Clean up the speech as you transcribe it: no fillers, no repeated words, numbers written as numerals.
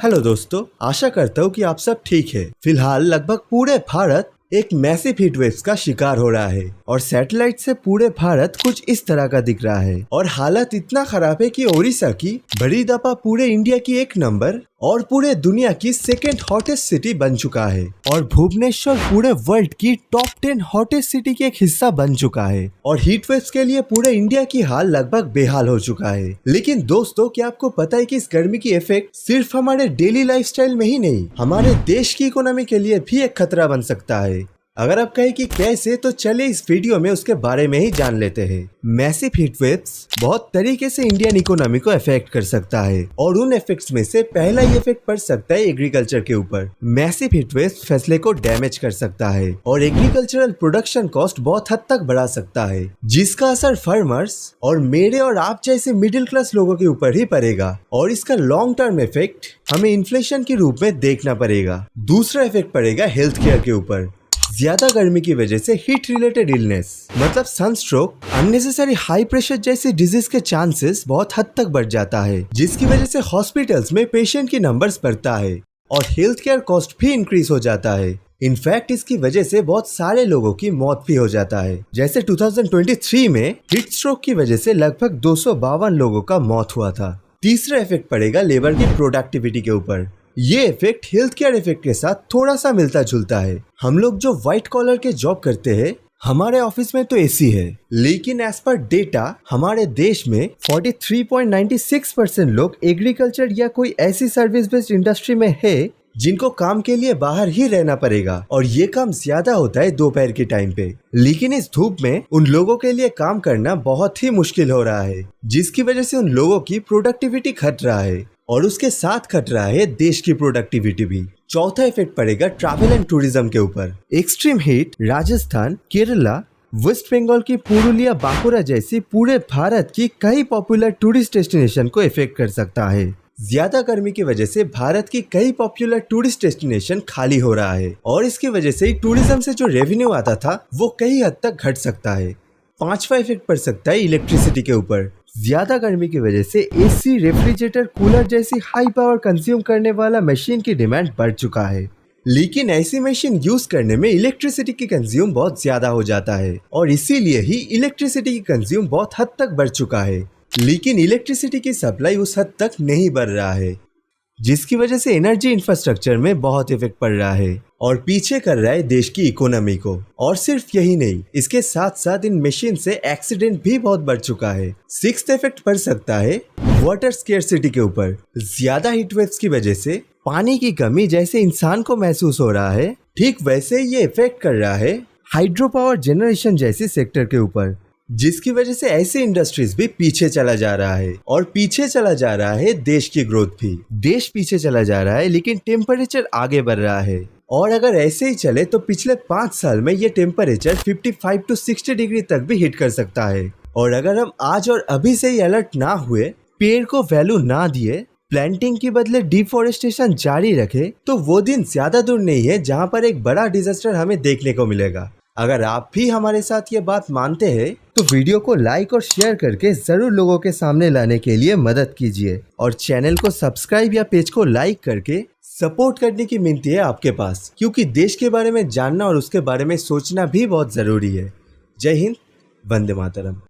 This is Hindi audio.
हेलो दोस्तों, आशा करता हूँ कि आप सब ठीक है। फिलहाल लगभग पूरे भारत एक मैसिव हीट वेव्स का शिकार हो रहा है और सैटेलाइट से पूरे भारत कुछ इस तरह का दिख रहा है और हालत इतना खराब है कि ओडिशा की बड़ीदपा पूरे इंडिया की 1 नंबर और पूरे दुनिया की 2nd हॉटेस्ट सिटी बन चुका है और भुवनेश्वर पूरे वर्ल्ड की टॉप 10 हॉटेस्ट सिटी की एक हिस्सा बन चुका है और हीट वेव्स के लिए पूरे इंडिया की हाल लगभग बेहाल हो चुका है। लेकिन दोस्तों, क्या आपको पता है कि इस गर्मी की इफेक्ट सिर्फ हमारे डेली लाइफस्टाइल में ही नहीं, हमारे देश की इकोनॉमी के लिए भी एक खतरा बन सकता है। अगर आप कहें कि कैसे, तो चले इस वीडियो में उसके बारे में ही जान लेते हैं। मैसिव हीट वेव्स बहुत तरीके से इंडियन इकोनॉमी को अफेक्ट कर सकता है और उन इफेक्ट्स में से पहला ही इफेक्ट पड़ सकता है एग्रीकल्चर के ऊपर। मैसिव हीट वेव्स फसलें को डैमेज कर सकता है और एग्रीकल्चरल प्रोडक्शन कॉस्ट बहुत हद तक बढ़ा सकता है, जिसका असर फार्मर्स और मेरे और आप जैसे मिडिल क्लास लोगों के ऊपर ही पड़ेगा और इसका लॉन्ग टर्म इफेक्ट हमें इन्फ्लेशन के रूप में देखना पड़ेगा। दूसरा इफेक्ट पड़ेगा हेल्थ केयर के ऊपर। ज्यादा गर्मी की वजह से हीट रिलेटेड इलनेस मतलब सनस्ट्रोक, अननेसेसरी हाई प्रेशर जैसी डिजीज के चांसेस बहुत हद तक बढ़ जाता है, जिसकी वजह से हॉस्पिटल्स में पेशेंट की नंबर्स बढ़ता है और हेल्थ केयर कॉस्ट भी इंक्रीज हो जाता है। इनफैक्ट इसकी वजह से बहुत सारे लोगों की मौत भी हो जाता है। जैसे 2023 में हीट स्ट्रोक की वजह से लगभग 252 लोगों का मौत हुआ था। तीसरा इफेक्ट पड़ेगा लेबर की प्रोडक्टिविटी के ऊपर। ये इफेक्ट हेल्थ केयर इफेक्ट के साथ थोड़ा सा मिलता जुलता है। हम लोग जो व्हाइट कॉलर के जॉब करते हैं, हमारे ऑफिस में तो एसी है, लेकिन एज पर डेटा हमारे देश में 43.96% लोग एग्रीकल्चर या कोई ऐसी सर्विस बेस्ड इंडस्ट्री में है जिनको काम के लिए बाहर ही रहना पड़ेगा और ये काम ज्यादा होता है दोपहर के टाइम पे। लेकिन इस धूप में उन लोगों के लिए काम करना बहुत ही मुश्किल हो रहा है, जिसकी वजह से उन लोगों की प्रोडक्टिविटी घट रहा है और उसके साथ घट रहा है देश की प्रोडक्टिविटी भी। चौथा इफेक्ट पड़ेगा ट्रैवल एंड टूरिज्म के ऊपर। एक्सट्रीम हीट राजस्थान, केरला, वेस्ट बंगाल की पुरुलिया, बांकुरा जैसी पूरे भारत की कई पॉपुलर टूरिस्ट डेस्टिनेशन को इफेक्ट कर सकता है। ज्यादा गर्मी की वजह से भारत की कई पॉपुलर टूरिस्ट डेस्टिनेशन खाली हो रहा है और इसकी वजह से टूरिज्म से जो रेवेन्यू आता था वो कई हद तक घट सकता है। पांचवा इफेक्ट पड़ सकता है इलेक्ट्रिसिटी के ऊपर। ज्यादा गर्मी की वजह से एसी, रेफ्रिजरेटर, कूलर जैसी हाई पावर कंज्यूम करने वाला मशीन की डिमांड बढ़ चुका है। लेकिन ऐसी मशीन यूज करने में इलेक्ट्रिसिटी की कंज्यूम बहुत ज्यादा हो जाता है और इसीलिए ही इलेक्ट्रिसिटी की कंज्यूम बहुत हद तक बढ़ चुका है। लेकिन इलेक्ट्रिसिटी की सप्लाई उस हद तक नहीं बढ़ रहा है, जिसकी वजह से एनर्जी इंफ्रास्ट्रक्चर में बहुत इफेक्ट पड़ रहा है और पीछे कर रहा है देश की इकोनॉमी को। और सिर्फ यही नहीं, इसके साथ साथ इन मशीन से एक्सीडेंट भी बहुत बढ़ चुका है। सिक्स्थ इफेक्ट पड़ सकता है वाटर स्केर्सिटी के ऊपर। ज्यादा हीट वेव्स की वजह से पानी की कमी जैसे इंसान को महसूस हो रहा है, ठीक वैसे ये इफेक्ट कर रहा है हाइड्रो पावर जनरेशन जैसी सेक्टर के ऊपर, जिसकी वजह से ऐसे इंडस्ट्रीज भी पीछे चला जा रहा है और पीछे चला जा रहा है देश की ग्रोथ भी। देश पीछे चला जा रहा है लेकिन टेम्परेचर आगे बढ़ रहा है और अगर ऐसे ही चले तो पिछले 5 साल में ये टेम्परेचर 55 to 60 डिग्री तक भी हिट कर सकता है। और अगर हम आज और अभी से ही अलर्ट ना हुए, पेड़ को वैल्यू ना दिए, प्लांटिंग के बदले डिफोरेस्टेशन जारी रखे, तो वो दिन ज्यादा दूर नहीं है जहाँ पर एक बड़ा डिजास्टर हमें देखने को मिलेगा। अगर आप भी हमारे साथ ये बात मानते हैं तो वीडियो को लाइक और शेयर करके जरूर लोगों के सामने लाने के लिए मदद कीजिए और चैनल को सब्सक्राइब या पेज को लाइक करके सपोर्ट करने की विनती है आपके पास, क्योंकि देश के बारे में जानना और उसके बारे में सोचना भी बहुत जरूरी है। जय हिंद, वंदे मातरम।